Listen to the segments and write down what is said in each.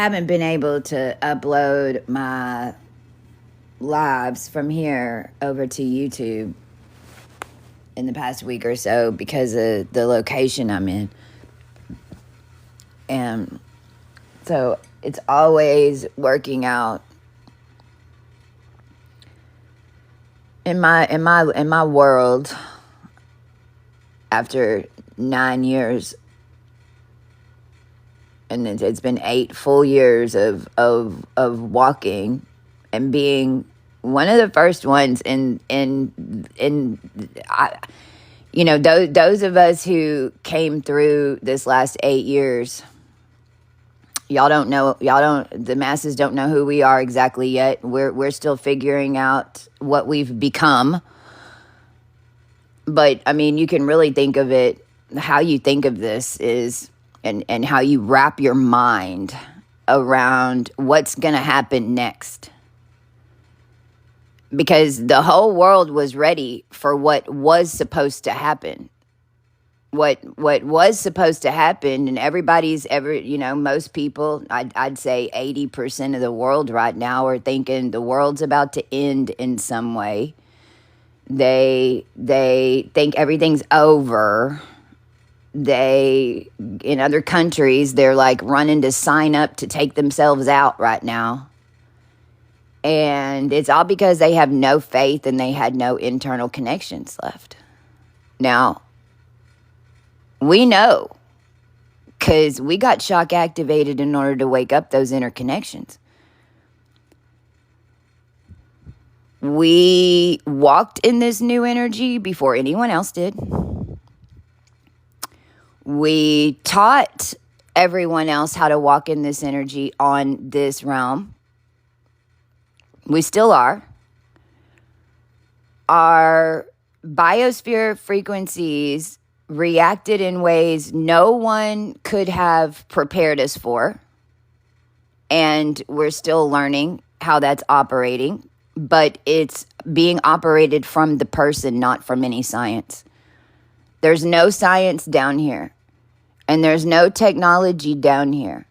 haven't been able to upload my lives from here over to YouTube in the past week or so because of the location I'm in. And so it's always working out in my world after 9 years, and it's been 8 full years of walking and being one of the first ones in those of us who came through this last 8 years. The masses don't know who we are exactly yet. We're still figuring out what we've become. But I mean, you can really think of it, how you think of this is, and how you wrap your mind around what's going to happen next. Because the whole world was ready for what was supposed to happen. What was supposed to happen, and most people, I'd say 80% of the world right now are thinking the world's about to end in some way. They think everything's over. In other countries, they're like running to sign up to take themselves out right now. And it's all because they have no faith and they had no internal connections left. Now, we know, because we got shock activated in order to wake up those interconnections. We walked in this new energy before anyone else did. We taught everyone else how to walk in this energy on this realm. We still are. Our biosphere frequencies reacted in ways no one could have prepared us for. And we're still learning how that's operating. But it's being operated from the person, not from any science. There's no science down here. And there's no technology down here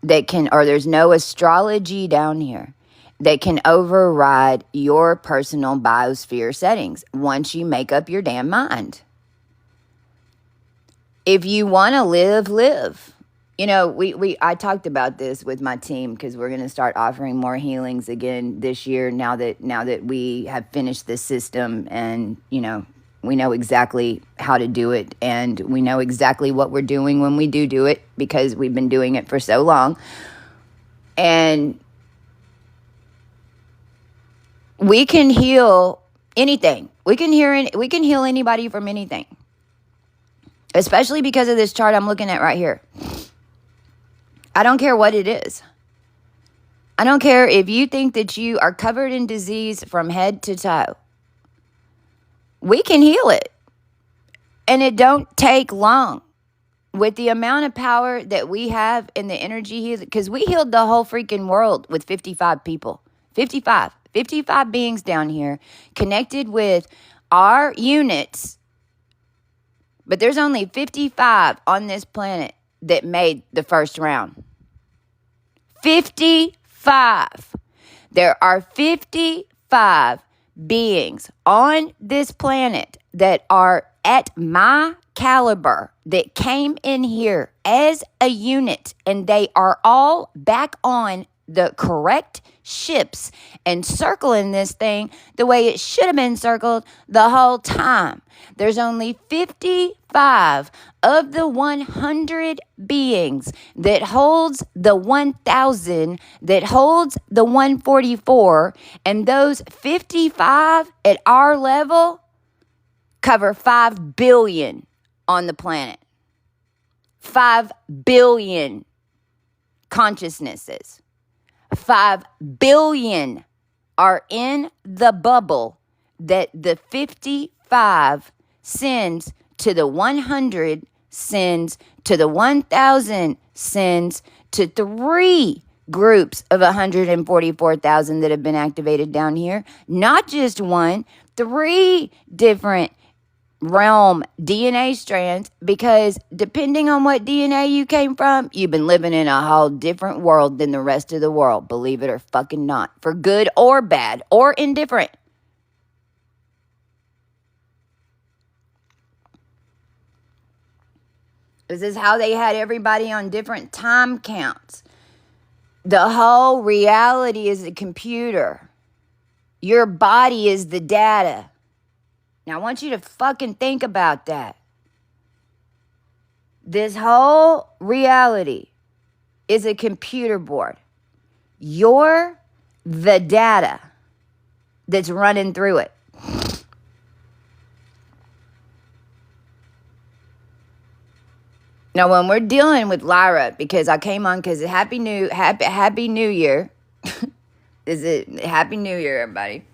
there's no astrology down here that can override your personal biosphere settings once you make up your damn mind. If you want to live. I talked about this with my team because we're going to start offering more healings again this year now that we have finished this system, and we know exactly how to do it, and we know exactly what we're doing when we do it because we've been doing it for so long. And we can heal anything. We can heal anybody from anything. Especially because of this chart I'm looking at right here. I don't care what it is. I don't care if you think that you are covered in disease from head to toe. We can heal it. And it don't take long. With the amount of power that we have in the energy healing, because we healed the whole freaking world with 55 people. 55 beings down here connected with our units. But there's only 55 on this planet that made the first round. 55. There are 55 beings on this planet that are at my caliber that came in here as a unit, and they are all back on the correct ships and circling this thing the way it should have been circled the whole time. There's only 55 of the 100 beings that holds the 1,000, that holds the 144, and those 55 at our level cover 5 billion on the planet. 5 billion consciousnesses. 5 billion are in the bubble that the 55 sends to the 100, sends to the 1,000, sends to 3 groups of 144,000 that have been activated down here. Not just one, 3 different realm DNA strands, because depending on what DNA you came from, you've been living in a whole different world than the rest of the world, believe it or fucking not, for good or bad or indifferent. This is how they had everybody on different time counts. The whole reality is a computer. Your body is the data. Now, I want you to fucking think about that. This whole reality is a computer board. You're the data that's running through it. Now, when we're dealing with Lyra, because I came on because Happy New Year. Is it Happy New Year, everybody?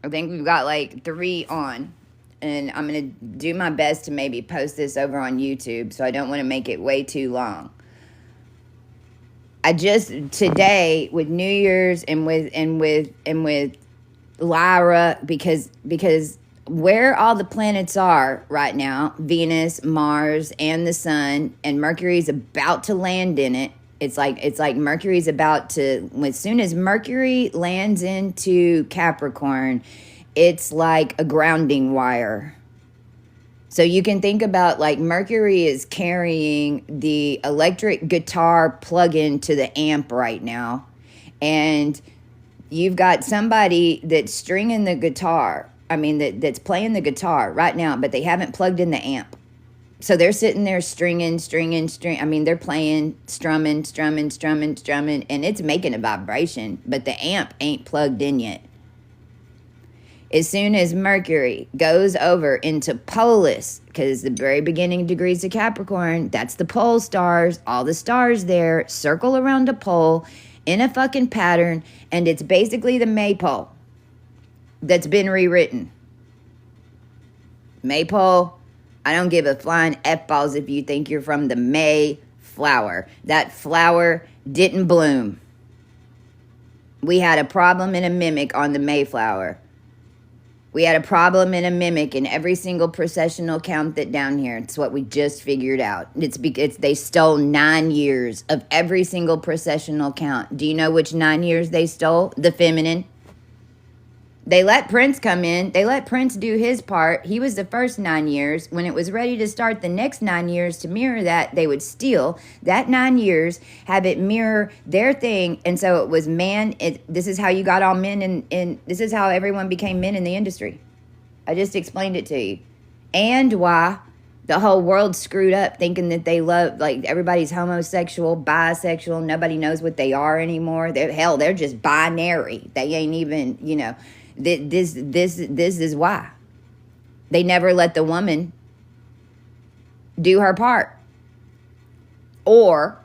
I think we've got like 3 on. And I'm going to do my best to maybe post this over on YouTube, so I don't want to make it way too long. I just today with New Year's and with Lyra, because where all the planets are right now, Venus, Mars, and the Sun, and Mercury's about to land in it. It's like Mercury's about to, as soon as Mercury lands into Capricorn, it's like a grounding wire. So you can think about like Mercury is carrying the electric guitar plug-in to the amp right now. And you've got somebody that's stringing the guitar. I mean, that's playing the guitar right now, but they haven't plugged in the amp. So they're sitting there stringing. I mean, they're playing, strumming, and it's making a vibration, but the amp ain't plugged in yet. As soon as Mercury goes over into Polus, because the very beginning degrees of Capricorn, that's the pole stars, all the stars there circle around a pole in a fucking pattern, and it's basically the maypole that's been rewritten. Maypole, I don't give a flying F-balls if you think you're from the May flower. That flower didn't bloom. We had a problem in a mimic on the Mayflower. We had a problem in a mimic in every single processional count that down here. It's what we just figured out. It's they stole 9 years of every single processional count. Do you know which 9 years they stole? The feminine. They let Prince come in. They let Prince do his part. He was the first 9 years. When it was ready to start the next 9 years to mirror that, they would steal that 9 years, have it mirror their thing. And so it was man. This is how you got all men, and this is how everyone became men in the industry. I just explained it to you. And why the whole world screwed up thinking that they love, like everybody's homosexual, bisexual. Nobody knows what they are anymore. They're just binary. They ain't even, This is why. They never let the woman do her part. Or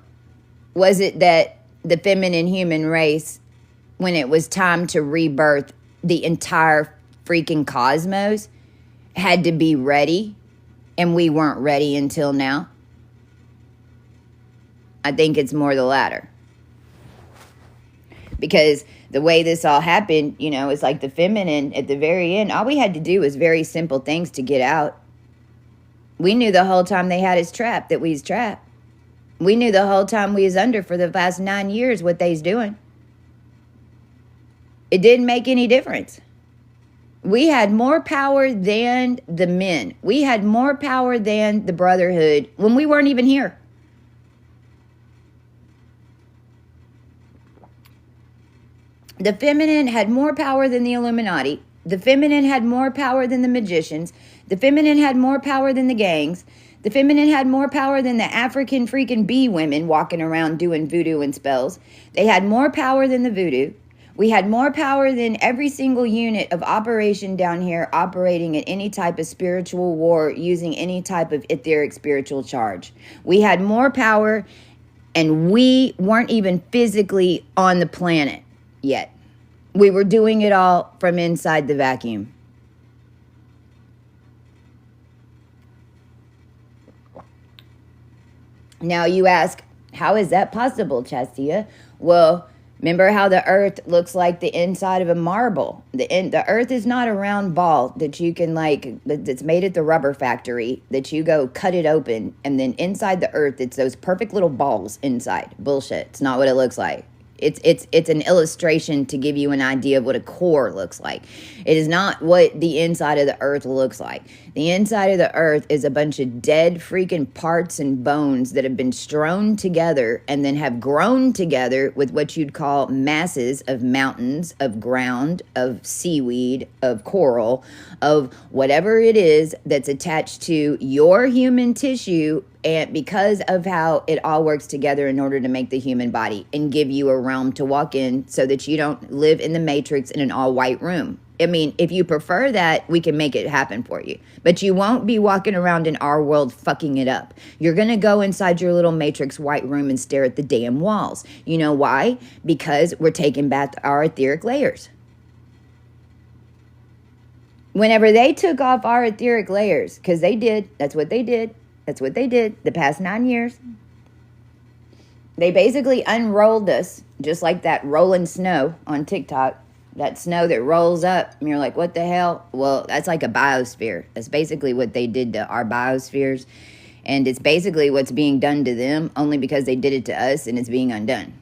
was it that the feminine human race, when it was time to rebirth the entire freaking cosmos, had to be ready, and we weren't ready until now? I think it's more the latter. Because the way this all happened, it's like the feminine at the very end. All we had to do was very simple things to get out. We knew the whole time they had us trapped that we was trapped. We knew the whole time we was under for the past 9 years what they's doing. It didn't make any difference. We had more power than the men. We had more power than the Brotherhood when we weren't even here. The feminine had more power than the Illuminati. The feminine had more power than the magicians. The feminine had more power than the gangs. The feminine had more power than the African freaking bee women walking around doing voodoo and spells. They had more power than the voodoo. We had more power than every single unit of operation down here operating at any type of spiritual war using any type of etheric spiritual charge. We had more power, and we weren't even physically on the planet yet. We were doing it all from inside the vacuum. Now you ask, how is that possible, Chastia? Well, Remember how the earth looks like the inside of a marble. The earth is not a round ball that you can that's made at the rubber factory, that you go cut it open, and then inside the earth, it's those perfect little balls inside. Bullshit. It's not what it looks like. It's an illustration to give you an idea of what a core looks like. It is not what the inside of the earth looks like. The inside of the earth is a bunch of dead freaking parts and bones that have been strewn together and then have grown together with what you'd call masses of mountains, of ground, of seaweed, of coral, of whatever it is that's attached to your human tissue, and because of how it all works together in order to make the human body and give you a realm to walk in so that you don't live in the matrix in an all-white room. I mean, if you prefer that, we can make it happen for you. But you won't be walking around in our world fucking it up. You're going to go inside your little matrix white room and stare at the damn walls. You know why? Because we're taking back our etheric layers. Whenever they took off our etheric layers, because they did, that's what they did. That's what they did the past 9 years. They basically unrolled us, just like that rolling snow on TikTok. That snow that rolls up, and you're like, what the hell? Well, that's like a biosphere. That's basically what they did to our biospheres. And it's basically what's being done to them, only because they did it to us, and it's being undone.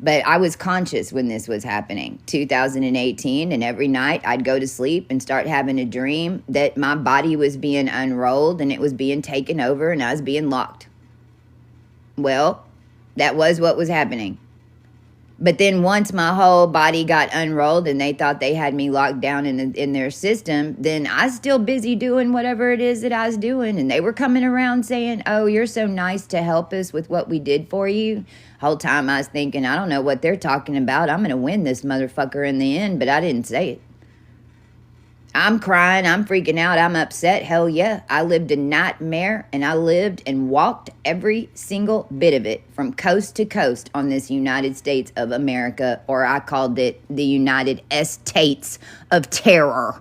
But I was conscious when this was happening, 2018, and every night I'd go to sleep and start having a dream that my body was being unrolled and it was being taken over and I was being locked. Well, that was what was happening. But then once my whole body got unrolled and they thought they had me locked down in their system, then I was still busy doing whatever it is that I was doing. And they were coming around saying, oh, you're so nice to help us with what we did for you. Whole time I was thinking, I don't know what they're talking about. I'm going to win this motherfucker in the end, but I didn't say it. I'm crying, I'm freaking out, I'm upset. Hell yeah, I lived a nightmare, and I lived and walked every single bit of it from coast to coast on this United States of America, or I called it the United Estates of Terror.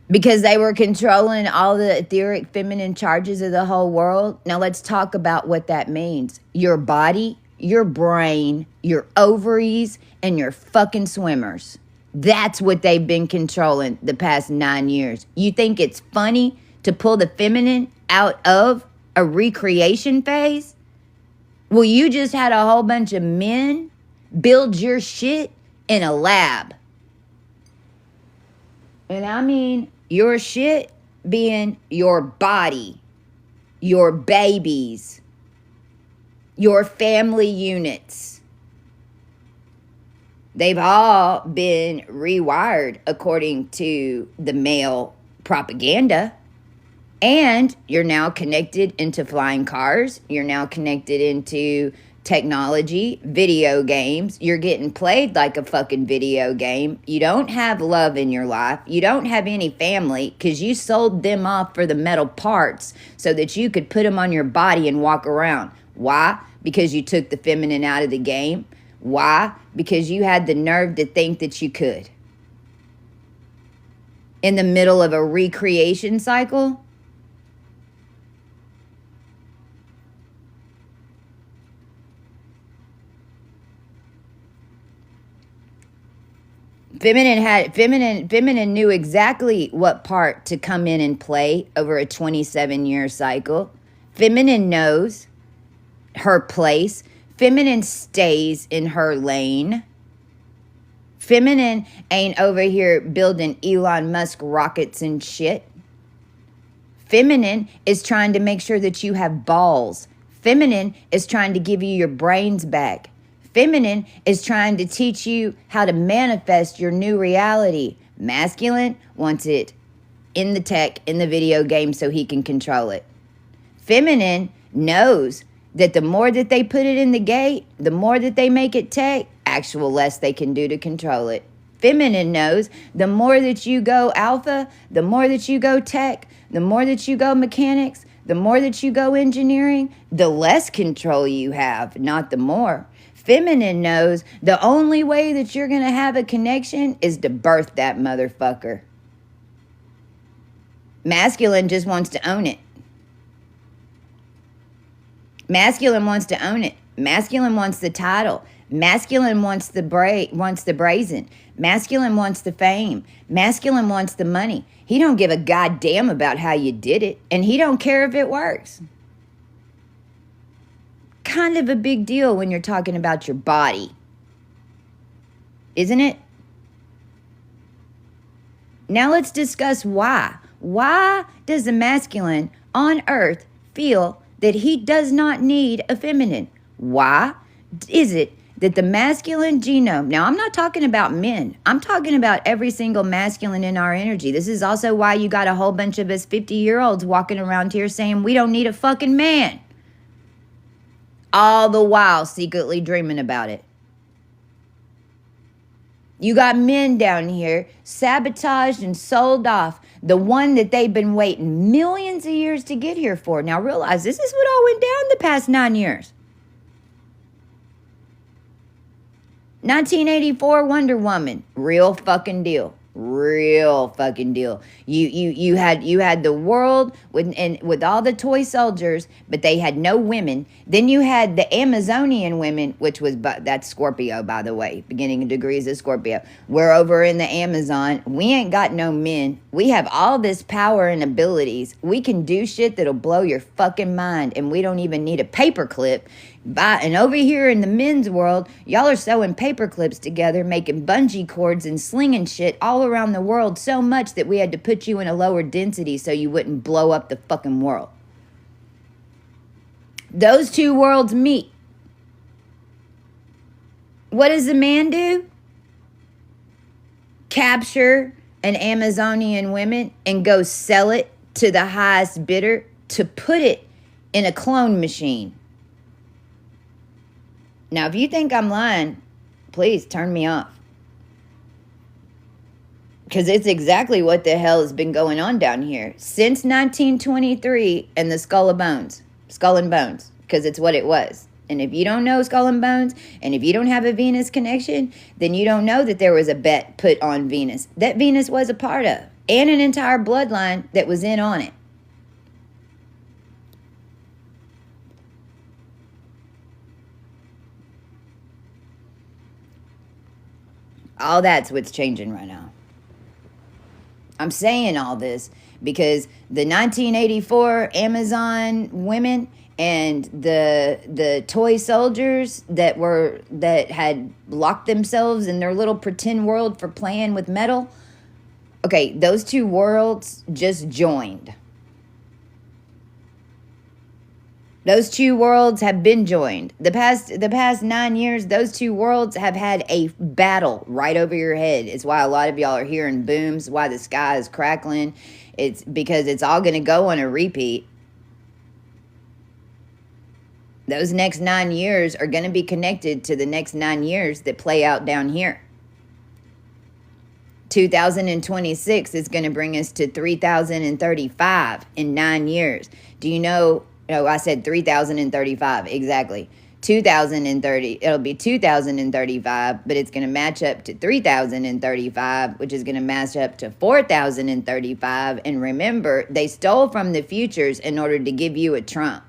Because they were controlling all the etheric feminine charges of the whole world. Now let's talk about what that means. Your body, your brain, your ovaries, and your fucking swimmers. That's what they've been controlling the past 9 years. You think it's funny to pull the feminine out of a recreation phase? Well, you just had a whole bunch of men build your shit in a lab. And I mean your shit being your body, your babies, your family units. They've all been rewired according to the male propaganda. And you're now connected into flying cars. You're now connected into technology, video games. You're getting played like a fucking video game. You don't have love in your life. You don't have any family because you sold them off for the metal parts so that you could put them on your body and walk around. Why? Because you took the feminine out of the game. Why? Because you had the nerve to think that you could. In the middle of a recreation cycle? Feminine knew exactly what part to come in and play over a 27-year cycle. Feminine knows her place. Feminine stays in her lane. Feminine ain't over here building Elon Musk rockets and shit. Feminine is trying to make sure that you have balls. Feminine is trying to give you your brains back. Feminine is trying to teach you how to manifest your new reality. Masculine wants it in the tech, in the video game, so he can control it. Feminine knows that the more that they put it in the gate, the more that they make it tech, actual less they can do to control it. Feminine knows the more that you go alpha, the more that you go tech, the more that you go mechanics, the more that you go engineering, the less control you have, not the more. Feminine knows the only way that you're going to have a connection is to birth that motherfucker. Masculine just wants to own it. Masculine wants to own it. Masculine wants the title. Masculine wants the brazen. Masculine wants the fame. Masculine wants the money. He don't give a goddamn about how you did it, and he don't care if it works. Kind of a big deal when you're talking about your body, isn't it? Now let's discuss why. Why does the masculine on earth feel that he does not need a feminine? Why is it that the masculine genome, now I'm not talking about men, I'm talking about every single masculine in our energy. This is also why you got a whole bunch of us 50-year-olds walking around here saying we don't need a fucking man, all the while secretly dreaming about it. You got men down here sabotaged and sold off the one that they've been waiting millions of years to get here for. Now realize this is what all went down the past 9 years. 1984 Wonder Woman, real fucking deal. Real fucking deal. You had the world with all the toy soldiers, but they had no women. Then you had the Amazonian women, which was that's Scorpio, by the way, beginning degrees of Scorpio. We're over in the Amazon. We ain't got no men. We have all this power and abilities. We can do shit that'll blow your fucking mind, and we don't even need a paperclip. And over here in the men's world, y'all are sewing paper clips together, making bungee cords and slinging shit all around the world so much that we had to put you in a lower density so you wouldn't blow up the fucking world. Those two worlds meet. What does the man do? Capture an Amazonian woman and go sell it to the highest bidder to put it in a clone machine. Now, if you think I'm lying, please turn me off. Because it's exactly what the hell has been going on down here since 1923 and the Skull and Bones, because it's what it was. And if you don't know Skull and Bones, and if you don't have a Venus connection, then you don't know that there was a bet put on Venus that Venus was a part of, and an entire bloodline that was in on it. All that's what's changing right now. I'm saying all this because the 1984 Amazon women and the toy soldiers that had locked themselves in their little pretend world for playing with metal. Okay, those two worlds just joined. Those two worlds have been joined. The past 9 years, those two worlds have had a battle right over your head. It's why a lot of y'all are hearing booms, why the sky is crackling. It's because it's all going to go on a repeat. Those next 9 years are going to be connected to the next 9 years that play out down here. 2026 is going to bring us to 3035 in 9 years. Do you know? No, I said 3035, exactly. 2030, it'll be 2035, but it's going to match up to 3035, which is going to match up to 4035. And remember, they stole from the futures in order to give you a Trump.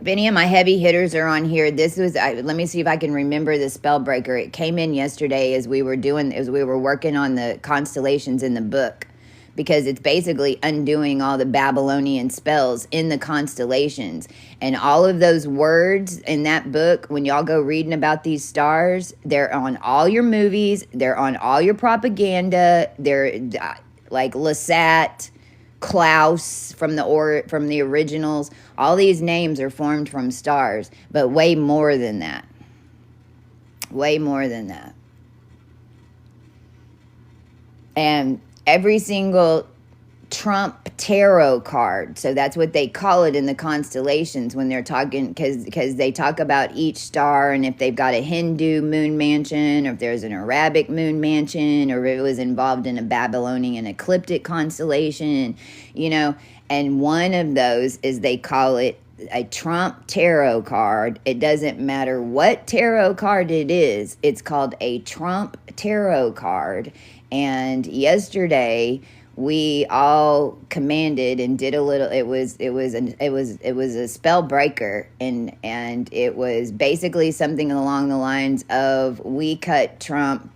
If any of my heavy hitters are on here, let me see if I can remember the spell breaker. It came in yesterday as we were working on the constellations in the book, because it's basically undoing all the Babylonian spells in the constellations. And all of those words in that book, when y'all go reading about these stars, they're on all your movies, they're on all your propaganda, they're like Lasat, Klaus from the originals. All these names are formed from stars, but way more than that. Way more than that. And every single Trump tarot card, so that's what they call it in the constellations when they're talking, because they talk about each star, and if they've got a Hindu moon mansion, or if there's an Arabic moon mansion, or if it was involved in a Babylonian ecliptic constellation, and one of those is, they call it a Trump tarot card. It doesn't matter what tarot card it is. It's called a Trump tarot card. And yesterday we all commanded and did a little. It was a spell breaker, and it was basically something along the lines of we cut Trump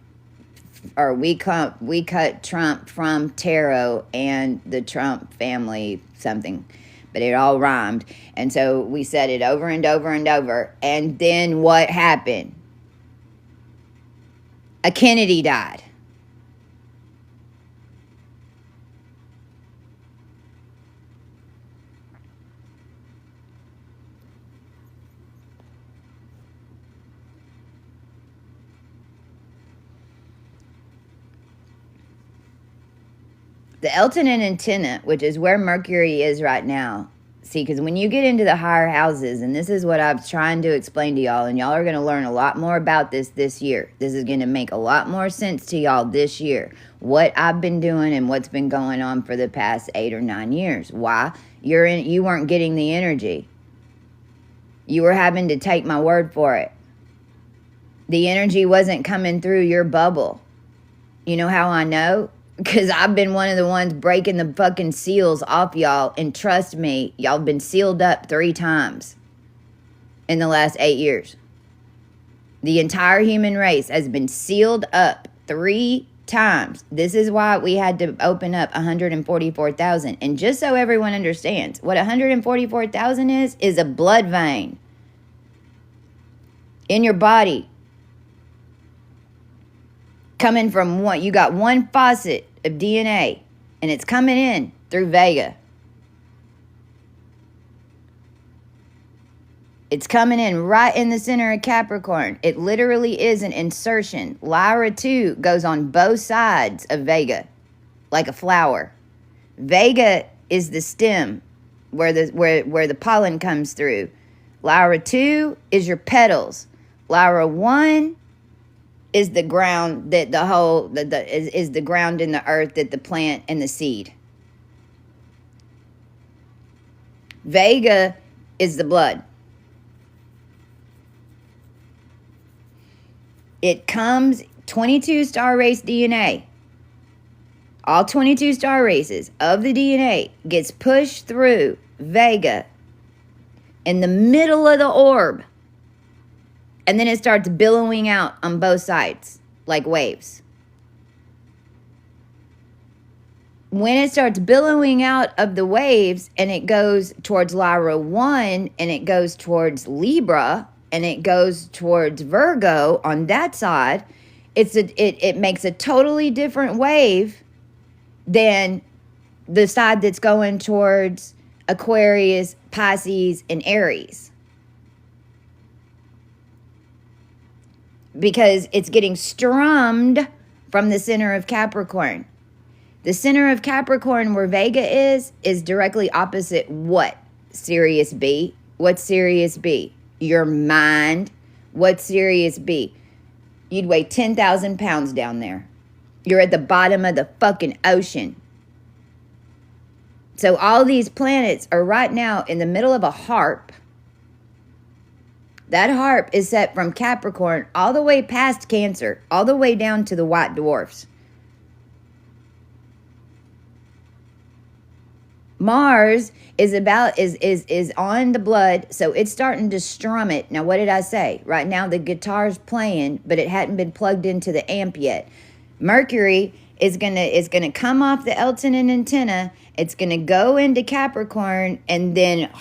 from tarot and the Trump family something, but it all rhymed. And so we said it over and over and over. And then what happened? A Kennedy died. The Elton and antenna, which is where Mercury is right now. See, because when you get into the higher houses, and this is what I'm trying to explain to y'all, and y'all are going to learn a lot more about this year. This is going to make a lot more sense to y'all this year. What I've been doing and what's been going on for the past 8 or 9 years. Why? You weren't getting the energy. You were having to take my word for it. The energy wasn't coming through your bubble. You know how I know? Because I've been one of the ones breaking the fucking seals off y'all. And trust me, y'all been sealed up 3 times in the last 8 years. The entire human race has been sealed up 3 times. This is why we had to open up 144,000. And just so everyone understands, what 144,000 is a blood vein in your body. Coming from one, you got one faucet of DNA, and it's coming in through Vega. It's coming in right in the center of Capricorn. It literally is an insertion. Lyra 2 goes on both sides of Vega, like a flower. Vega is the stem where the pollen comes through. Lyra 2 is your petals. Lyra 1 is the ground that is the ground in the earth that the plant and the seed. Vega is the blood. It comes 22 star race DNA. All 22 star races of the DNA gets pushed through Vega in the middle of the orb. And then it starts billowing out on both sides like waves. When it starts billowing out of the waves and it goes towards Lyra 1 and it goes towards Libra and it goes towards Virgo on that side, it makes a totally different wave than the side that's going towards Aquarius, Pisces, and Aries. Because it's getting strummed from the center of Capricorn. The center of Capricorn, where Vega is directly opposite what? Sirius B. What's Sirius B? Your mind. What's Sirius B? You'd weigh 10,000 pounds down there. You're at the bottom of the fucking ocean. So all these planets are right now in the middle of a harp. That harp is set from Capricorn all the way past Cancer, all the way down to the white dwarfs. Mars is on the blood, so it's starting to strum it. Now, what did I say? Right now, the guitar's playing, but it hadn't been plugged into the amp yet. Mercury is gonna come off the Elton and antenna. It's gonna go into Capricorn, and then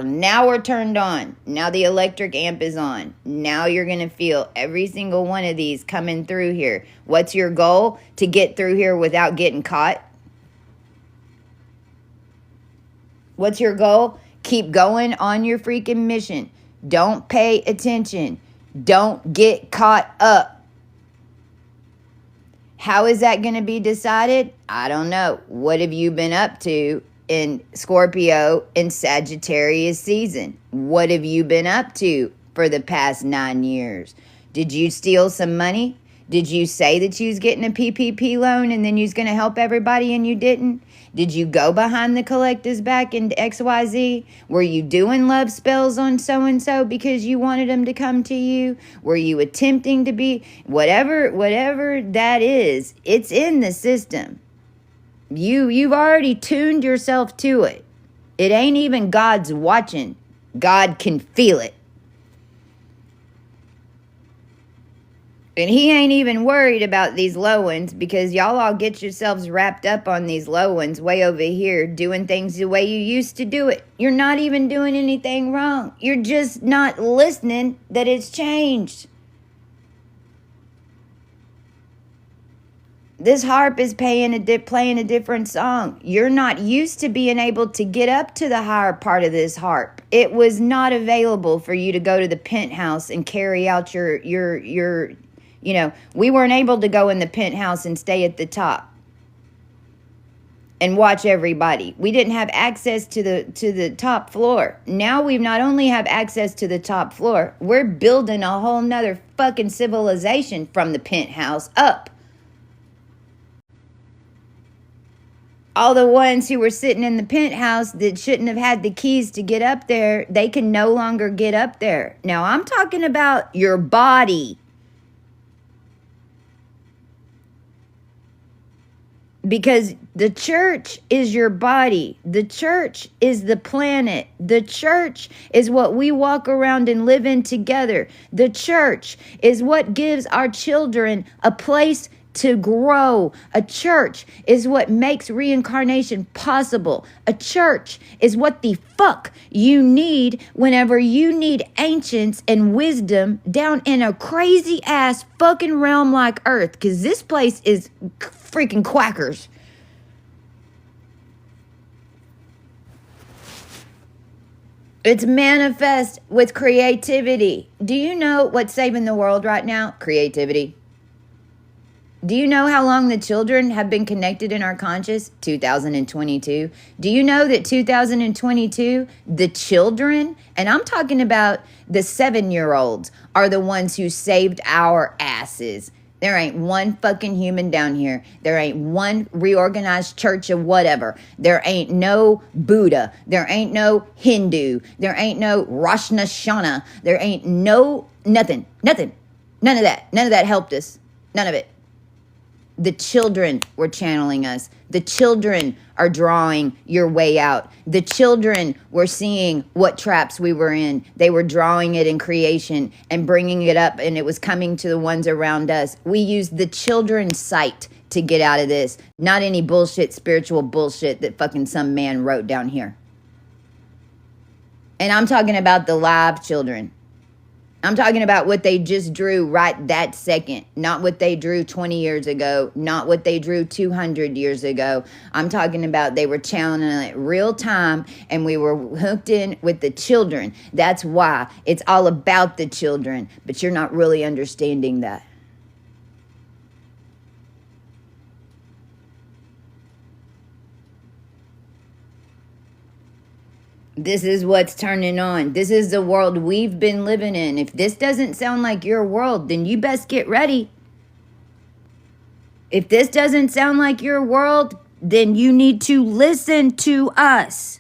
now we're turned on. Now the electric amp is on. Now you're going to feel every single one of these coming through here. What's your goal? To get through here without getting caught? What's your goal? Keep going on your freaking mission. Don't pay attention. Don't get caught up. How is that going to be decided? I don't know. What have you been up to in Scorpio and Sagittarius season? What have you been up to for the past 9 years? Did you steal some money? Did you say that you was getting a PPP loan and then you was going to help everybody and you didn't? Did you go behind the collective's back into XYZ? Were you doing love spells on so-and-so because you wanted them to come to you? Were you attempting to be whatever that is? It's in the system. You've already tuned yourself to it. It ain't even God's watching. God can feel it. And he ain't even worried about these low ones because y'all all get yourselves wrapped up on these low ones way over here doing things the way you used to do it. You're not even doing anything wrong. You're just not listening that it's changed. This harp is playing a different song. You're not used to being able to get up to the higher part of this harp. It was not available for you to go to the penthouse and carry out your we weren't able to go in the penthouse and stay at the top and watch everybody. We didn't have access to the top floor. Now we not only have access to the top floor, we're building a whole nother fucking civilization from the penthouse up. All the ones who were sitting in the penthouse that shouldn't have had the keys to get up there, they can no longer get up there. Now I'm talking about your body. Because the church is your body. The church is the planet. The church is what we walk around and live in together. The church is what gives our children a place to grow. A church is what makes reincarnation possible. A church is what the fuck you need whenever you need ancients and wisdom down in a crazy ass fucking realm like Earth. Because this place is freaking quackers. It's manifest with creativity. Do you know what's saving the world right now? Creativity. Do you know how long the children have been connected in our conscious? 2022. Do you know that 2022, the children, and I'm talking about the 7-year-olds, are the ones who saved our asses? There ain't one fucking human down here. There ain't one reorganized church of whatever. There ain't no Buddha. There ain't no Hindu. There ain't no Rosh Hashanah. There ain't no nothing. Nothing. None of that. None of that helped us. None of it. The children were channeling us. The children are drawing your way out. The children were seeing what traps we were in. They were drawing it in creation and bringing it up, and it was coming to the ones around us. We used the children's sight to get out of this, not any bullshit, spiritual bullshit that fucking some man wrote down here. And I'm talking about the live children. I'm talking about what they just drew right that second, not what they drew 20 years ago, not what they drew 200 years ago. I'm talking about they were channeling it real time, and we were hooked in with the children. That's why it's all about the children, but you're not really understanding that. This is what's turning on. This is the world we've been living in. If this doesn't sound like your world, then you best get ready. If this doesn't sound like your world, then you need to listen to us.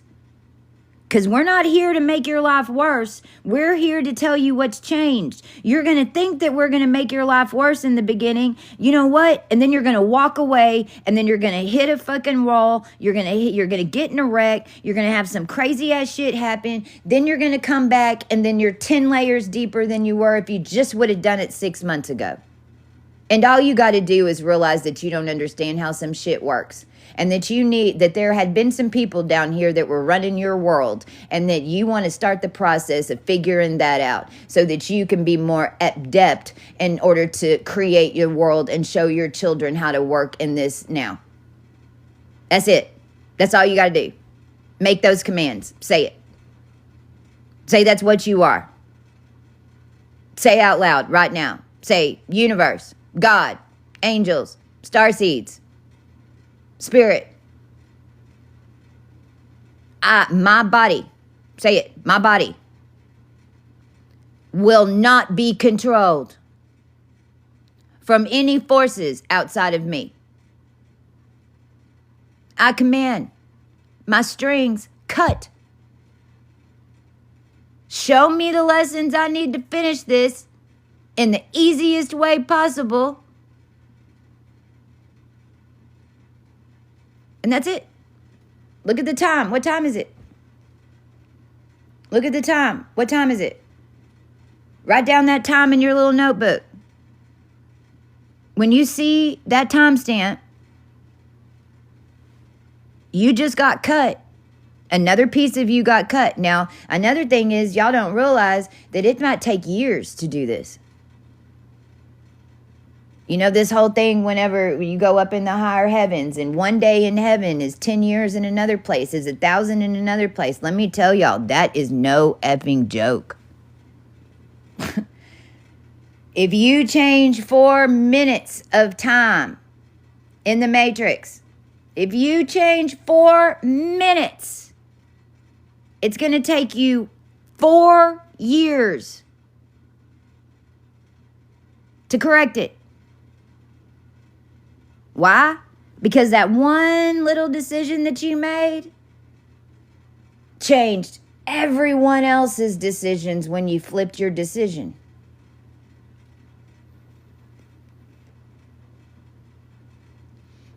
Because we're not here to make your life worse. We're here to tell you what's changed. You're going to think that we're going to make your life worse in the beginning. You know what? And then you're going to walk away, and then you're going to hit a fucking wall. You're going to get in a wreck. You're going to have some crazy ass shit happen. Then you're going to come back, and then you're 10 layers deeper than you were if you just would have done it 6 months ago. And all you got to do is realize that you don't understand how some shit works. And that there had been some people down here that were running your world, and that you want to start the process of figuring that out so that you can be more adept in order to create your world and show your children how to work in this now. That's it. That's all you got to do. Make those commands. Say it. Say that's what you are. Say out loud right now. Say universe, God, angels, starseeds, spirit. My body, say it, my body will not be controlled from any forces outside of me. I command my strings cut. Show me the lessons I need to finish this in the easiest way possible. And that's it. Look at the time. What time is it? Look at the time. What time is it? Write down that time in your little notebook. When you see that timestamp, you just got cut. Another piece of you got cut. Now, another thing is y'all don't realize that it might take years to do this. You know, this whole thing, whenever you go up in the higher heavens, and one day in heaven is 10 years in another place, is 1,000 in another place. Let me tell y'all, that is no effing joke. If you change 4 minutes of time in the Matrix, if you change 4 minutes, it's going to take you 4 years to correct it. Why? Because that one little decision that you made changed everyone else's decisions when you flipped your decision.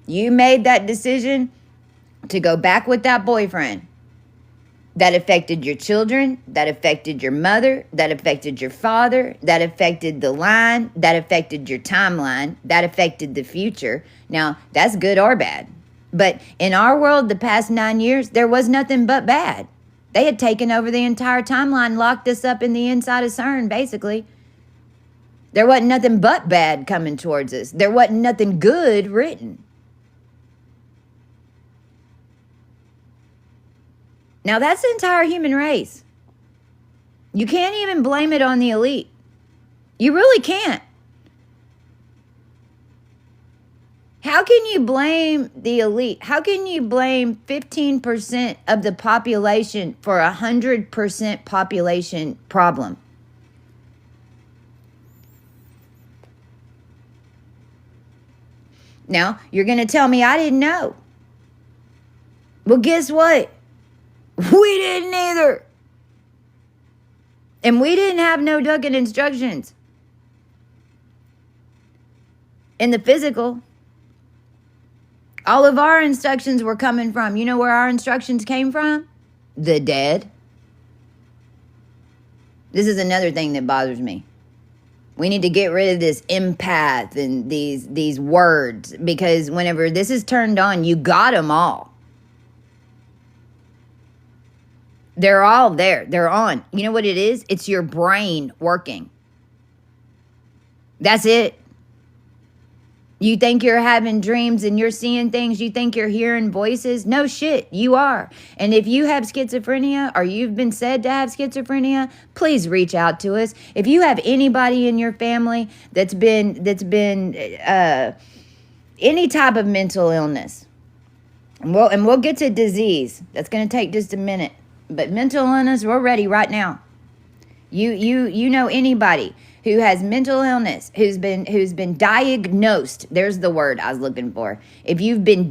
You made that decision to go back with that boyfriend. That affected your children, that affected your mother, that affected your father, that affected the line, that affected your timeline, that affected the future. Now, that's good or bad. But in our world, the past 9 years, there was nothing but bad. They had taken over the entire timeline, locked us up in the inside of CERN, basically. There wasn't nothing but bad coming towards us. There wasn't nothing good written. Now, that's the entire human race. You can't even blame it on the elite. You really can't. How can you blame the elite? How can you blame 15% of the population for a 100% population problem? Now, you're going to tell me I didn't know. Well, guess what? We didn't either. And we didn't have no ducking instructions. In the physical, all of our instructions were coming from, you know where our instructions came from? The dead. This is another thing that bothers me. We need to get rid of this empath and these words, because whenever this is turned on, you got them all. They're all there. They're on. You know what it is? It's your brain working. That's it. You think you're having dreams and you're seeing things. You think you're hearing voices. No shit, you are. And if you have schizophrenia or you've been said to have schizophrenia, please reach out to us. If you have anybody in your family that's been any type of mental illness, and we'll get to disease. That's going to take just a minute. But mental illness, we're ready right now. You know anybody who has mental illness, who's been diagnosed. There's the word I was looking for. If you've been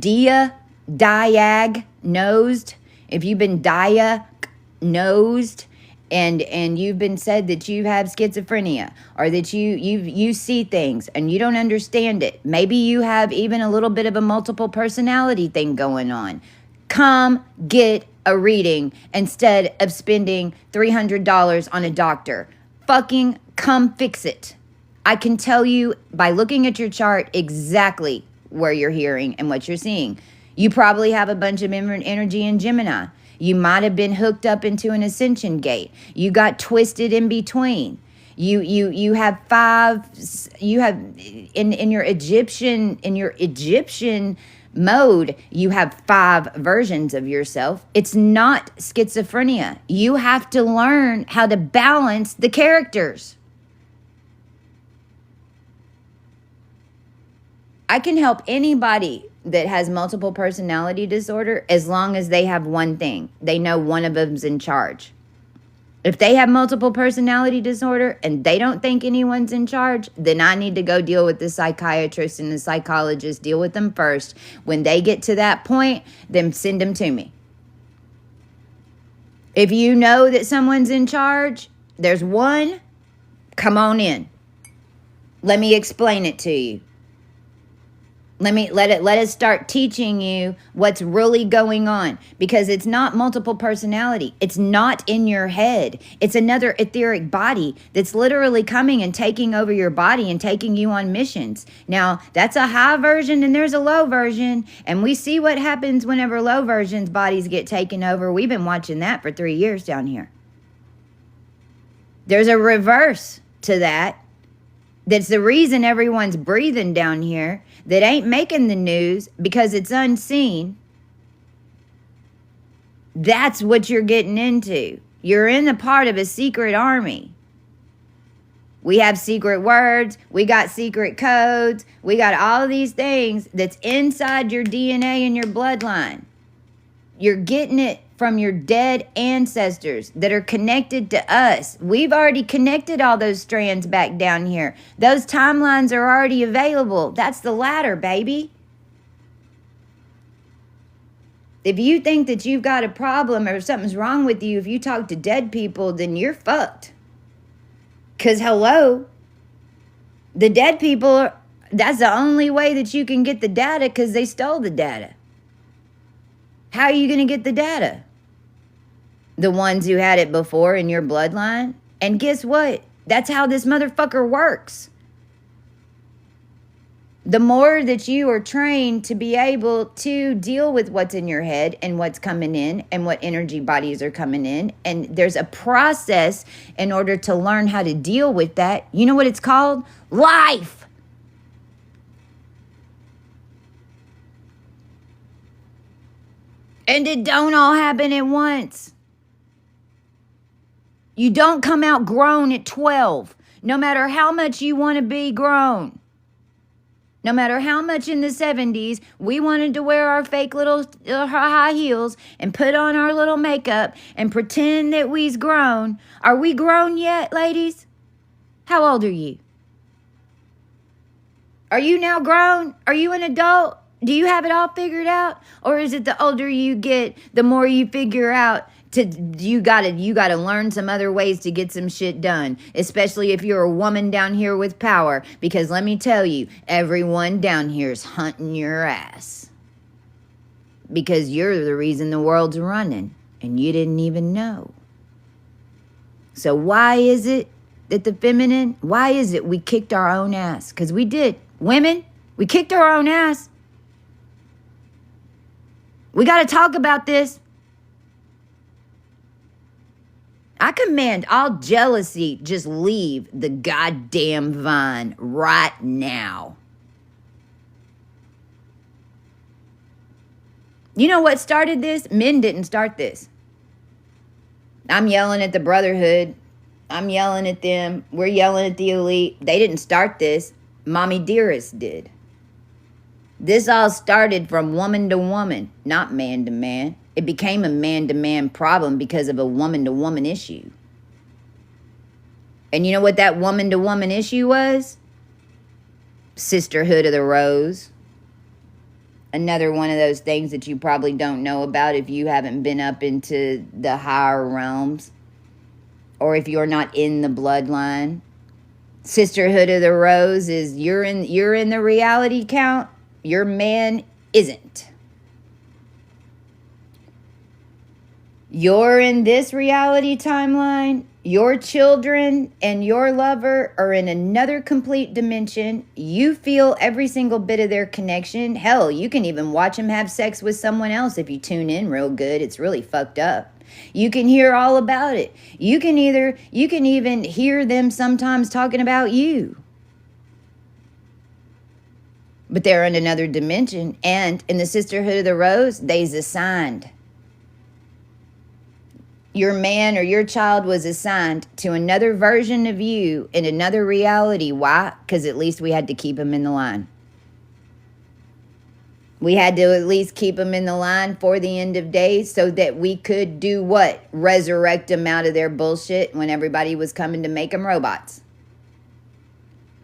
diagnosed, if you've been diagnosed, and you've been said that you have schizophrenia, or that you see things and you don't understand it. Maybe you have even a little bit of a multiple personality thing going on. Come get a reading instead of spending $300 on a doctor. Fucking come fix it. I can tell you by looking at your chart exactly where you're hearing and what you're seeing. You probably have a bunch of energy in Gemini. You might have been hooked up into an ascension gate. You got twisted in between. You have in your Egyptian mode, you have 5 versions of yourself. It's not schizophrenia. You have to learn how to balance the characters. I can help anybody that has multiple personality disorder as long as they have one thing. They know one of them's in charge. If they have multiple personality disorder and they don't think anyone's in charge, then I need to go deal with the psychiatrist and the psychologist, deal with them first. When they get to that point, then send them to me. If you know that someone's in charge, there's one, come on in. Let me explain it to you. Let us start teaching you what's really going on, because it's not multiple personality. It's not in your head. It's another etheric body that's literally coming and taking over your body and taking you on missions. Now, that's a high version and there's a low version, and we see what happens whenever low versions' bodies get taken over. We've been watching that for 3 years down here. There's a reverse to that. That's the reason everyone's breathing down here, that ain't making the news because it's unseen. That's what you're getting into. You're in a part of a secret army. We have secret words. We got secret codes. We got all these things that's inside your DNA and your bloodline. You're getting it from your dead ancestors that are connected to us. We've already connected all those strands back down here. Those timelines are already available. That's the ladder, baby. If you think that you've got a problem or something's wrong with you, if you talk to dead people, then you're fucked. Because hello, the dead people, that's the only way that you can get the data, because they stole the data. How are you going to get the data? The ones who had it before in your bloodline. And guess what? That's how this motherfucker works. The more that you are trained to be able to deal with what's in your head and what's coming in and what energy bodies are coming in, and there's a process in order to learn how to deal with that. You know what it's called? Life. And it don't all happen at once. You don't come out grown at 12, no matter how much you want to be grown. No matter how much in the 70s we wanted to wear our fake little high heels and put on our little makeup and pretend that we's grown. Are we grown yet, ladies? How old are you? Are you now grown? Are you an adult? Do you have it all figured out? Or is it the older you get, the more you figure out you gotta learn some other ways to get some shit done, especially if you're a woman down here with power, because let me tell you, everyone down here is hunting your ass because you're the reason the world's running and you didn't even know. So why is it that the feminine, why is it we kicked our own ass? Because we did. Women, we kicked our own ass. We got to talk about this. I command all jealousy, just leave the goddamn vine right now. You know what started this? Men didn't start this. I'm yelling at the brotherhood. I'm yelling at them. We're yelling at the elite. They didn't start this. Mommy Dearest did. This all started from woman to woman, not man to man. It became a man-to-man problem because of a woman-to-woman issue. And you know what that woman-to-woman issue was? Sisterhood of the Rose. Another one of those things that you probably don't know about if you haven't been up into the higher realms, or if you're not in the bloodline. Sisterhood of the Rose is you're in the reality count, your man isn't. You're in this reality timeline. Your children and your lover are in another complete dimension. You feel every single bit of their connection. Hell, you can even watch them have sex with someone else if you tune in real good. It's really fucked up. You can hear all about it. You can even hear them sometimes talking about you. But they're in another dimension. And in the Sisterhood of the Rose, they's assigned. Your man or your child was assigned to another version of you in another reality. Why? Because at least we had to keep him in the line. We had to at least keep them in the line for the end of days so that we could do what? Resurrect them out of their bullshit when everybody was coming to make them robots.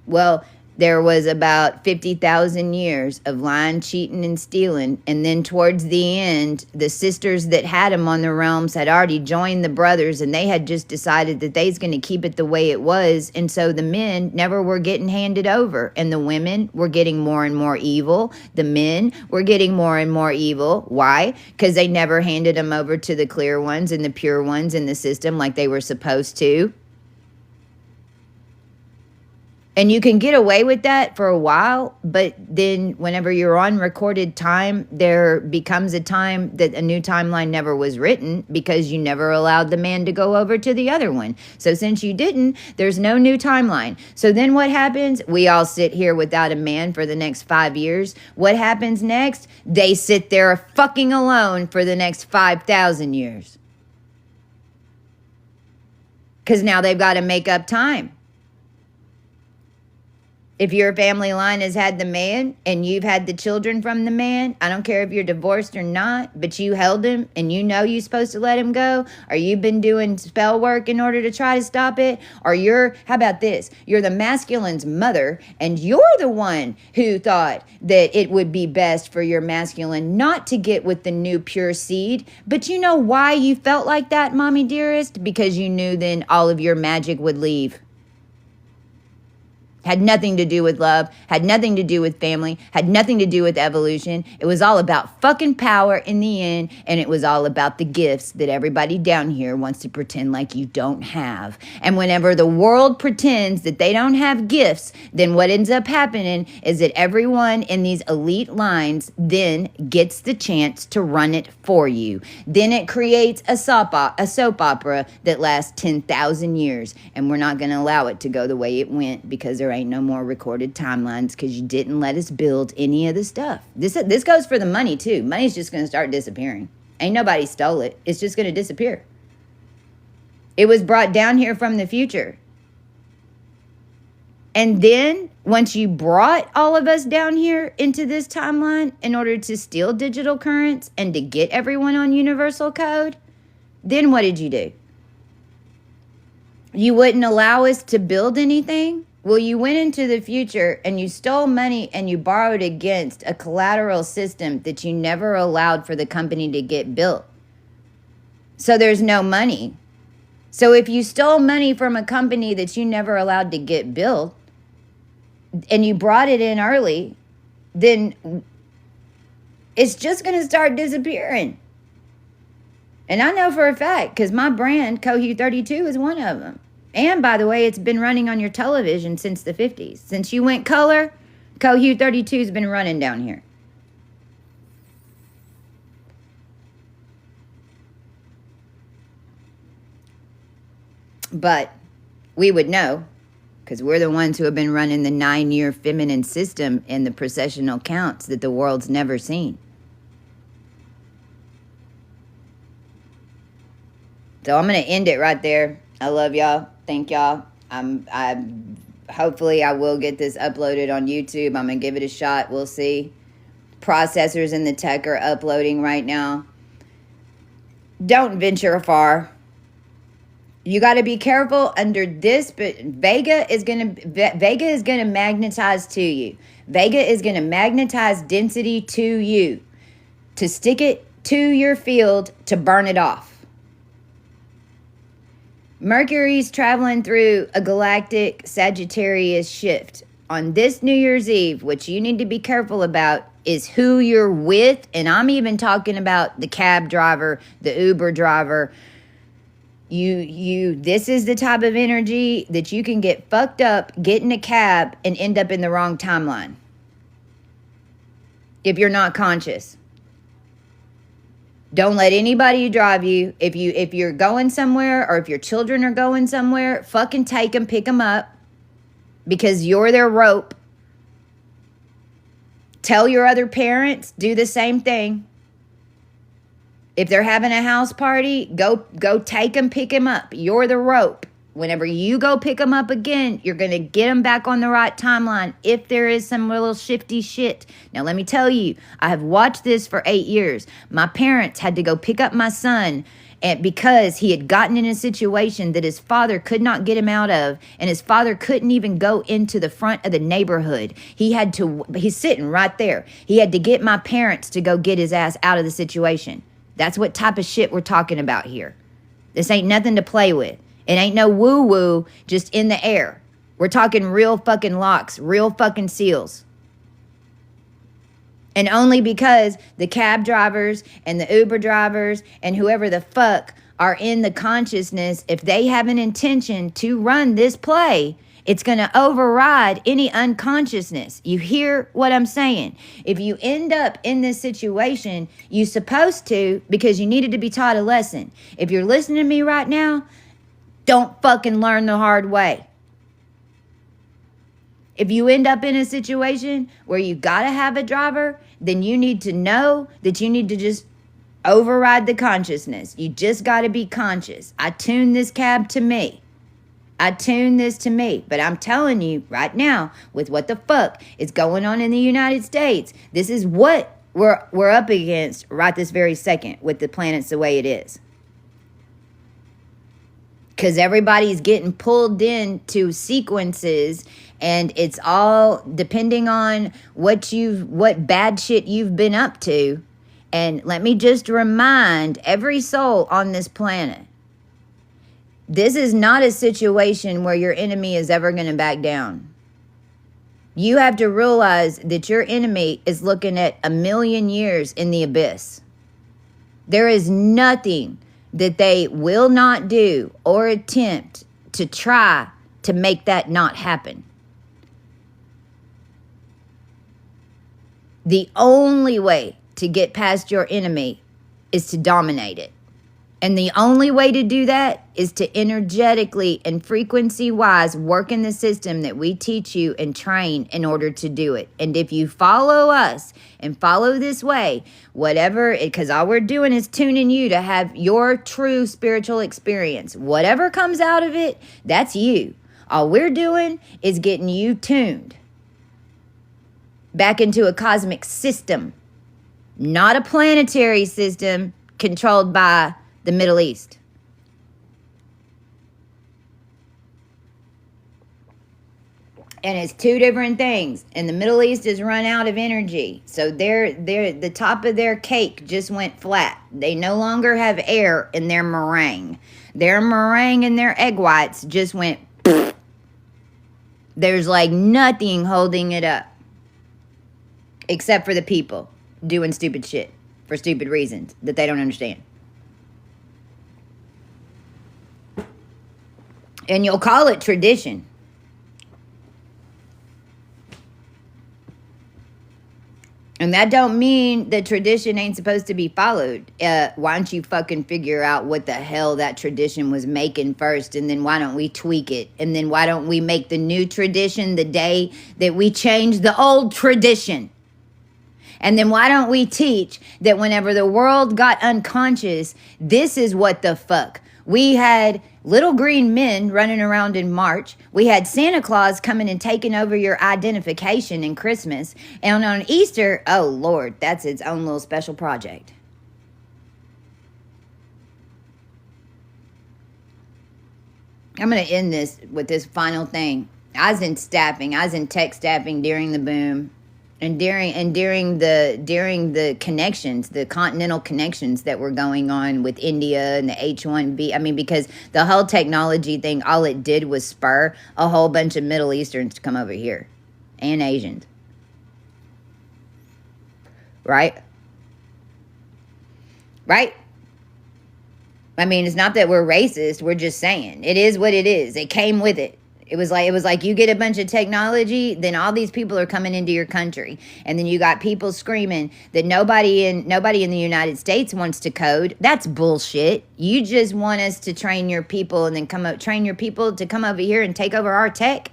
Well, there was about 50,000 years of lying, cheating, and stealing. And then towards the end, the sisters that had them on the realms had already joined the brothers, and they had just decided that they's going to keep it the way it was. And so the men never were getting handed over, and the women were getting more and more evil. The men were getting more and more evil. Why? Because they never handed them over to the clear ones and the pure ones in the system like they were supposed to. And you can get away with that for a while, but then whenever you're on recorded time, there becomes a time that a new timeline never was written because you never allowed the man to go over to the other one. So since you didn't, there's no new timeline. So then what happens? We all sit here without a man for the next 5 years. What happens next? They sit there fucking alone for the next 5,000 years. Because now they've got to make up time. If your family line has had the man and you've had the children from the man, I don't care if you're divorced or not, but you held him and you know you're supposed to let him go, or you've been doing spell work in order to try to stop it, or how about this? You're the masculine's mother and you're the one who thought that it would be best for your masculine not to get with the new pure seed. But you know why you felt like that, mommy dearest? Because you knew then all of your magic would leave. Had nothing to do with love, had nothing to do with family, had nothing to do with evolution. It was all about fucking power in the end, and it was all about the gifts that everybody down here wants to pretend like you don't have. And whenever the world pretends that they don't have gifts, then what ends up happening is that everyone in these elite lines then gets the chance to run it for you. Then it creates a soap opera that lasts 10,000 years, and we're not going to allow it to go the way it went because there ain't no more recorded timelines because you didn't let us build any of the stuff. This goes for the money too. Money's just going to start disappearing. Ain't nobody stole it. It's just going to disappear. It was brought down here from the future. And then once you brought all of us down here into this timeline in order to steal digital currents and to get everyone on universal code, then what did you do? You wouldn't allow us to build anything? Well, you went into the future and you stole money and you borrowed against a collateral system that you never allowed for the company to get built. So there's no money. So if you stole money from a company that you never allowed to get built and you brought it in early, then it's just going to start disappearing. And I know for a fact because my brand, coCHEE 32, is one of them. And by the way, it's been running on your television since the 50s. Since you went color, coCHEE 32 has been running down here. But we would know because we're the ones who have been running the 9-year feminine system and the precessional counts that the world's never seen. So I'm going to end it right there. I love y'all. Thank y'all. Hopefully I will get this uploaded on YouTube. I'm going to give it a shot. We'll see. Processors in the tech are uploading right now. Don't venture far. You got to be careful under this, but Vega is going to magnetize to you. Vega is going to magnetize density to you to stick it to your field to burn it off. Mercury's traveling through a galactic Sagittarius shift. On this New Year's Eve, what you need to be careful about is who you're with. And I'm even talking about the cab driver, the Uber driver. This is the type of energy that you can get fucked up, get in a cab, and end up in the wrong timeline. If you're not conscious. Don't let anybody drive you. If you're going somewhere or if your children are going somewhere, fucking take them, pick them up because you're their rope. Tell your other parents, do the same thing. If they're having a house party, go take them, pick them up. You're the rope. Whenever you go pick them up again, you're going to get them back on the right timeline if there is some little shifty shit. Now, let me tell you, I have watched this for 8 years. My parents had to go pick up my son because he had gotten in a situation that his father could not get him out of, and his father couldn't even go into the front of the neighborhood. He's sitting right there. He had to get my parents to go get his ass out of the situation. That's what type of shit we're talking about here. This ain't nothing to play with. It ain't no woo-woo just in the air. We're talking real fucking locks, real fucking seals. And only because the cab drivers and the Uber drivers and whoever the fuck are in the consciousness, if they have an intention to run this play, it's going to override any unconsciousness. You hear what I'm saying? If you end up in this situation, you're supposed to, because you needed to be taught a lesson. If you're listening to me right now, don't fucking learn the hard way. If you end up in a situation where you gotta have a driver, then you need to know that you need to just override the consciousness. You just gotta be conscious. I tune this cab to me. I tune this to me. But I'm telling you right now, with what the fuck is going on in the United States, this is what we're up against right this very second with the planets the way it is. Because everybody's getting pulled into sequences, and it's all depending on what bad shit you've been up to. And let me just remind every soul on this planet, this is not a situation where your enemy is ever going to back down. You have to realize that your enemy is looking at 1,000,000 years in the abyss. There is nothing that they will not do or attempt to try to make that not happen. The only way to get past your enemy is to dominate it. And the only way to do that is to energetically and frequency-wise work in the system that we teach you and train in order to do it. And if you follow us and follow this way, because all we're doing is tuning you to have your true spiritual experience. Whatever comes out of it, that's you. All we're doing is getting you tuned back into a cosmic system, not a planetary system controlled by the Middle East. And it's two different things. And the Middle East has run out of energy. So the top of their cake just went flat. They no longer have air in their meringue. Their meringue and their egg whites just went pfft. There's like nothing holding it up. Except for the people doing stupid shit for stupid reasons that they don't understand. And you'll call it tradition. And that don't mean that tradition ain't supposed to be followed. Why don't you fucking figure out what the hell that tradition was making first, and then why don't we tweak it? And then why don't we make the new tradition the day that we change the old tradition? And then why don't we teach that whenever the world got unconscious, this is what the fuck. We had little green men running around in March. We had Santa Claus coming and taking over your identification in Christmas. And on Easter, oh Lord, that's its own little special project. I'm going to end this with this final thing. I was in staffing. I was in tech staffing during the boom. And during the connections, the continental connections that were going on with India and the H-1B, I mean, because the whole technology thing, all it did was spur a whole bunch of Middle Easterns to come over here, and Asians, right? Right? I mean, it's not that we're racist. We're just saying it is what it is. It came with it. It was like you get a bunch of technology, then all these people are coming into your country. And then you got people screaming that nobody in the United States wants to code. That's bullshit. You just want us to train your people and then train your people to come over here and take over our tech.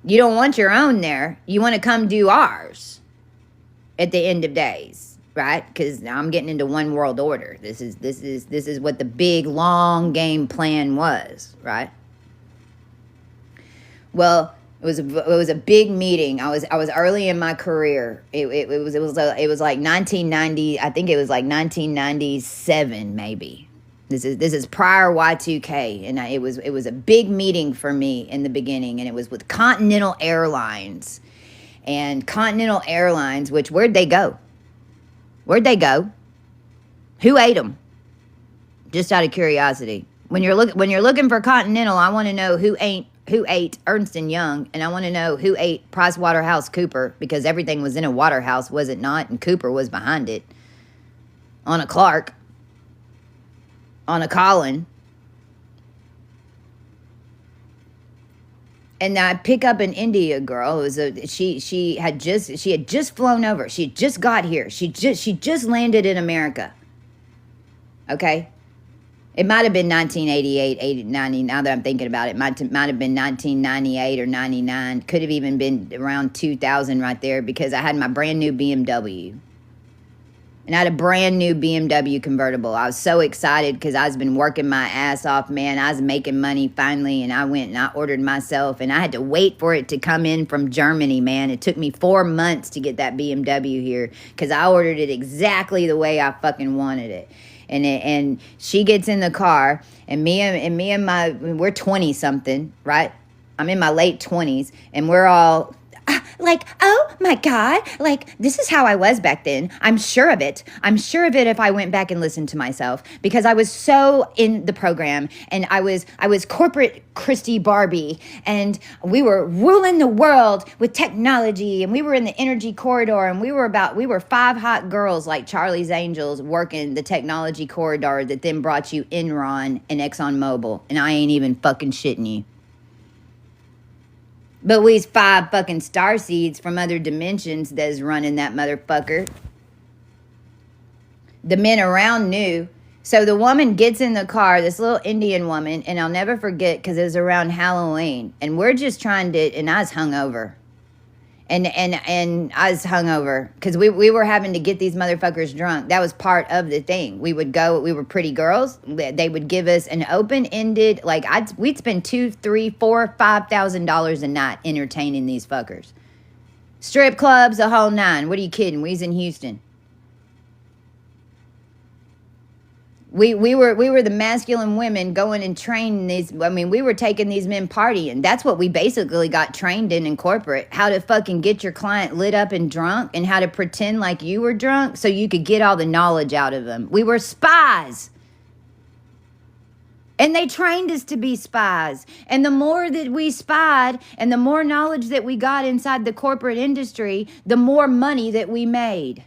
You don't want your own there. You want to come do ours at the end of days. right? Because now I'm getting into one world order. This is what the big long game plan was, right? Well, it was a big meeting. I was early in my career. It was like 1990. I think it was like 1997 maybe. This is prior Y2K, and it was a big meeting for me in the beginning, and it was with Continental Airlines. And Continental Airlines, which where'd they go? Where'd they go? Who ate them? Just out of curiosity. When you're looking for Continental, I want to know who ate Ernst & Young, and I want to know who ate PricewaterhouseCoopers, because everything was in a Waterhouse, was it not? And Cooper was behind it. On a Clark. On a Colin. And I pick up an India girl. It was she had just flown over. She had just got here. She just landed in America. Okay? It might have been 1988, 90. Now that I'm thinking about it, might have been 1998 or 99. Could have even been around 2000 right there, because I had my brand new BMW. And I had a brand new BMW convertible. I was so excited because I was been working my ass off, man. I was making money finally, and I went and I ordered myself, and I had to wait for it to come in from Germany, man. It took me 4 months to get that BMW here because I ordered it exactly the way I fucking wanted it. And she gets in the car, and we're 20 something, right? I'm in my late 20s, and we're all like, oh my God, like, this is how I was back then. I'm sure of it. I'm sure of it if I went back and listened to myself, because I was so in the program, and I was corporate Christy Barbie, and we were ruling the world with technology, and we were in the energy corridor, and we were 5 hot girls like Charlie's Angels working the technology corridor that then brought you Enron and ExxonMobil, and I ain't even fucking shitting you. But we's 5 fucking starseeds from other dimensions that's running that motherfucker. The men around knew. So the woman gets in the car, this little Indian woman, and I'll never forget because it was around Halloween. And we're just trying to, and I was hungover. And I was hungover because we were having to get these motherfuckers drunk. That was part of the thing. We would go, we were pretty girls. They would give us an open-ended, like we'd spend $2,000, $3,000, $4,000, $5,000 a night entertaining these fuckers. Strip clubs, the whole nine. What are you kidding? We was in Houston. We were the masculine women going and training these. I mean, we were taking these men partying. That's what we basically got trained in corporate. How to fucking get your client lit up and drunk, and how to pretend like you were drunk so you could get all the knowledge out of them. We were spies. And they trained us to be spies. And the more that we spied and the more knowledge that we got inside the corporate industry, the more money that we made.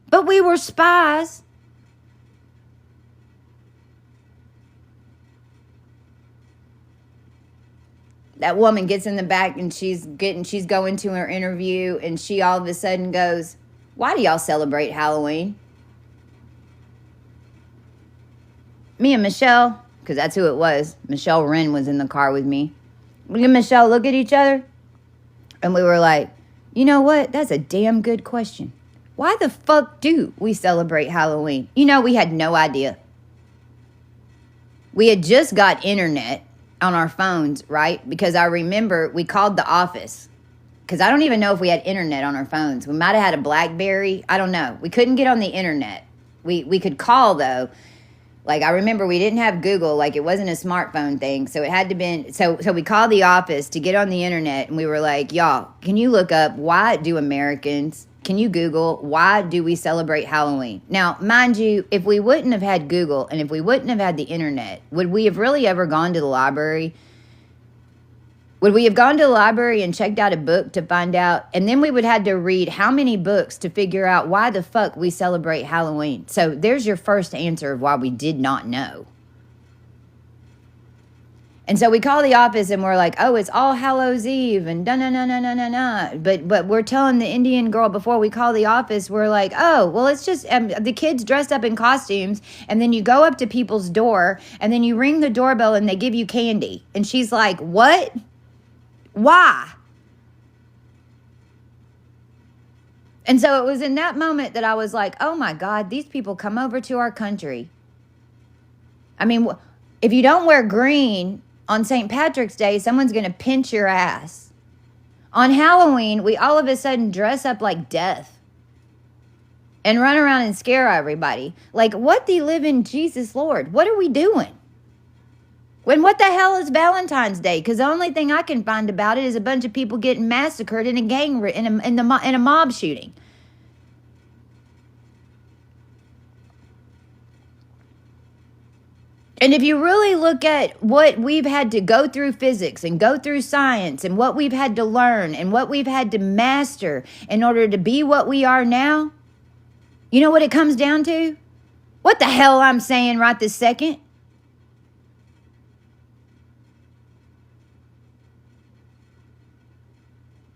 But we were spies. That woman gets in the back, and she's going to her interview, and she all of a sudden goes, "Why do y'all celebrate Halloween?" Me and Michelle, because that's who it was. Michelle Wren was in the car with me. Me and Michelle look at each other, and we were like, you know what? That's a damn good question. Why the fuck do we celebrate Halloween? You know, we had no idea. We had just got internet on our phones, right? Because I remember we called the office, because I don't even know if we had internet on our phones. We might have had a BlackBerry. I don't know. We couldn't get on the internet. We could call, though. Like, I remember we didn't have Google. Like, it wasn't a smartphone thing. So it had to been, so we called the office to get on the internet, and we were like, y'all, can you look up, why do Americans, can you Google, why do we celebrate Halloween? Now, mind you, if we wouldn't have had Google, and if we wouldn't have had the internet, would we have really ever gone to the library? Would we have gone to the library and checked out a book to find out? And then we would have to read how many books to figure out why the fuck we celebrate Halloween. So there's your first answer of why we did not know. And so we call the office, and we're like, oh, it's All Hallows Eve, and da-na-na-na-na-na-na. But we're telling the Indian girl before we call the office, we're like, oh, well, it's just the kids dressed up in costumes, and then you go up to people's door, and then you ring the doorbell, and they give you candy. And she's like, what? Why? And so it was in that moment that I was like, oh my God, these people come over to our country. I mean, if you don't wear green on St. Patrick's Day, someone's going to pinch your ass. On Halloween, we all of a sudden dress up like death and run around and scare everybody. Like, what the living Jesus Lord? What are we doing? When what the hell is Valentine's Day? Because the only thing I can find about it is a bunch of people getting massacred in a mob shooting. And if you really look at what we've had to go through physics and go through science and what we've had to learn and what we've had to master in order to be what we are now, you know what it comes down to? What the hell I'm saying right this second?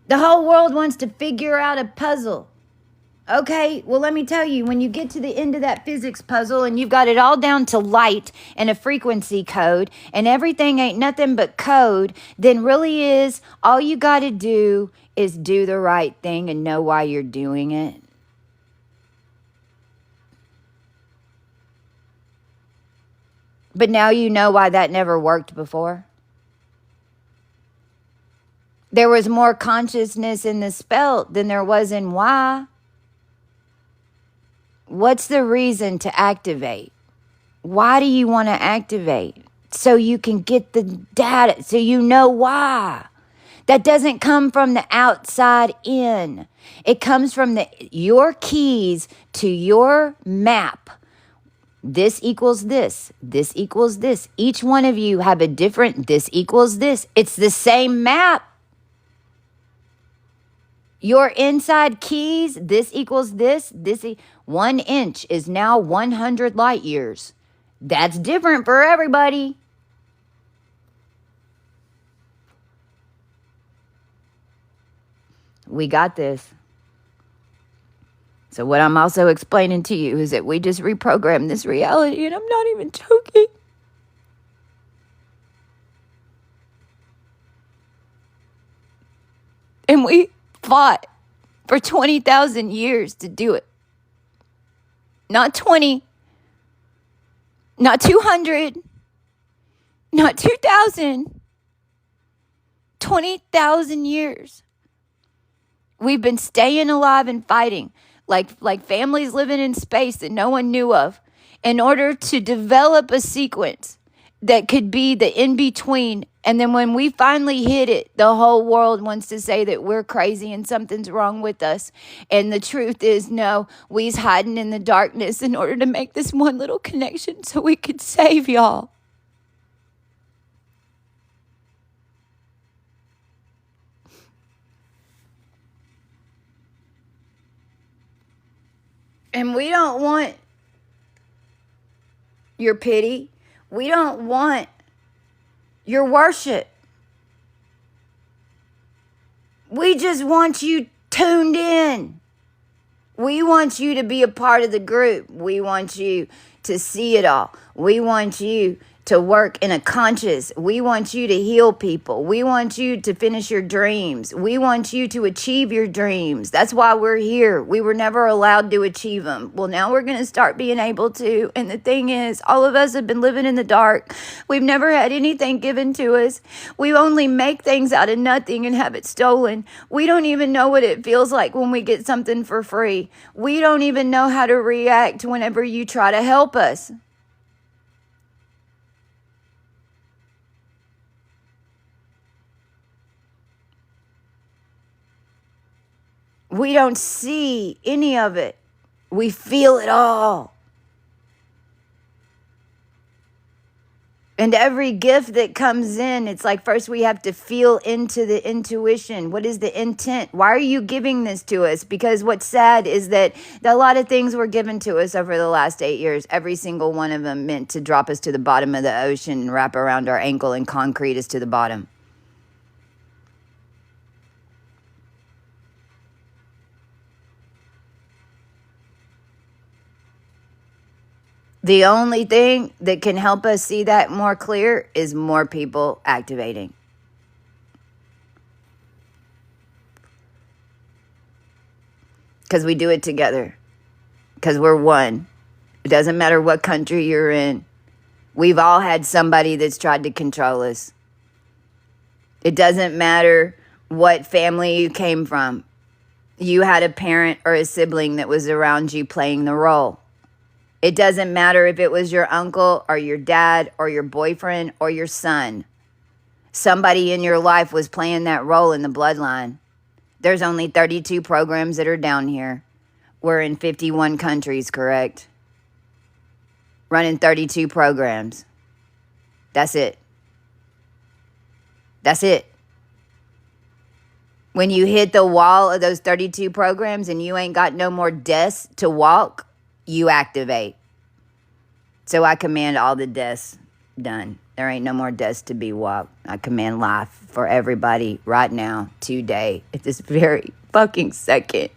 The whole world wants to figure out a puzzle. Okay, well, let me tell you, when you get to the end of that physics puzzle and you've got it all down to light and a frequency code and everything ain't nothing but code, then really is all you got to do is do the right thing and know why you're doing it. But now you know why that never worked before. There was more consciousness in the spelt than there was in why. What's the reason to activate? Why do you want to activate? So you can get the data, so you know why. That doesn't come from the outside in. It comes from your keys to your map. This equals this. This equals this. Each one of you have a different this equals this. It's the same map. Your inside keys, this equals this. 1 inch is now 100 light years. That's different for everybody. We got this. So what I'm also explaining to you is that we just reprogrammed this reality, and I'm not even joking. And we fought for 20,000 years to do it. Not 20, not 200, not 2,000, 20,000 years. We've been staying alive and fighting like families living in space that no one knew of in order to develop a sequence that could be the in-between. And then when we finally hit it, the whole world wants to say that we're crazy and something's wrong with us. And the truth is, no, we's hiding in the darkness in order to make this one little connection so we could save y'all. And we don't want your pity. We don't want your worship. We just want you tuned in. We want you to be a part of the group. We want you to see it all. We want you to work in a conscious. We want you to heal people. We want you to finish your dreams. We want you to achieve your dreams. That's why we're here. We were never allowed to achieve them. Well, now we're going to start being able to. And the thing is, all of us have been living in the dark. We've never had anything given to us. We only make things out of nothing and have it stolen. We don't even know what it feels like when we get something for free. We don't even know how to react whenever you try to help us. We don't see any of it. We feel it all. And every gift that comes in, it's like first we have to feel into the intuition. What is the intent? Why are you giving this to us? Because what's sad is that a lot of things were given to us over the last 8 years. Every single one of them meant to drop us to the bottom of the ocean and wrap around our ankle and concrete us to the bottom. The only thing that can help us see that more clear is more people activating. Because we do it together. Because we're one. It doesn't matter what country you're in. We've all had somebody that's tried to control us. It doesn't matter what family you came from. You had a parent or a sibling that was around you playing the role. It doesn't matter if it was your uncle or your dad or your boyfriend or your son. Somebody in your life was playing that role in the bloodline. There's only 32 programs that are down here. We're in 51 countries, correct? Running 32 programs. That's it. That's it. When you hit the wall of those 32 programs and you ain't got no more deaths to walk, you activate. So I command all the deaths done. There ain't no more deaths to be walked. I command life for everybody right now, today, at this very fucking second.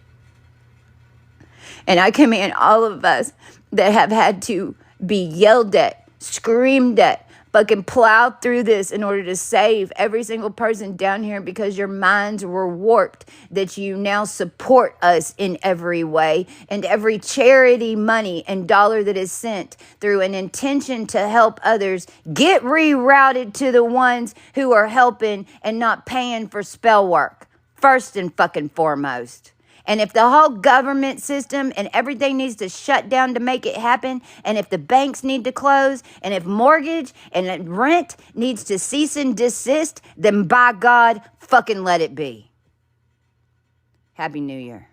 And I command all of us that have had to be yelled at, screamed at, fucking plowed through this in order to save every single person down here because your minds were warped, that you now support us in every way, and every charity money and dollar that is sent through an intention to help others get rerouted to the ones who are helping and not paying for spell work, first and fucking foremost. And if the whole government system and everything needs to shut down to make it happen, and if the banks need to close, and if mortgage and rent needs to cease and desist, then by God, fucking let it be. Happy New Year.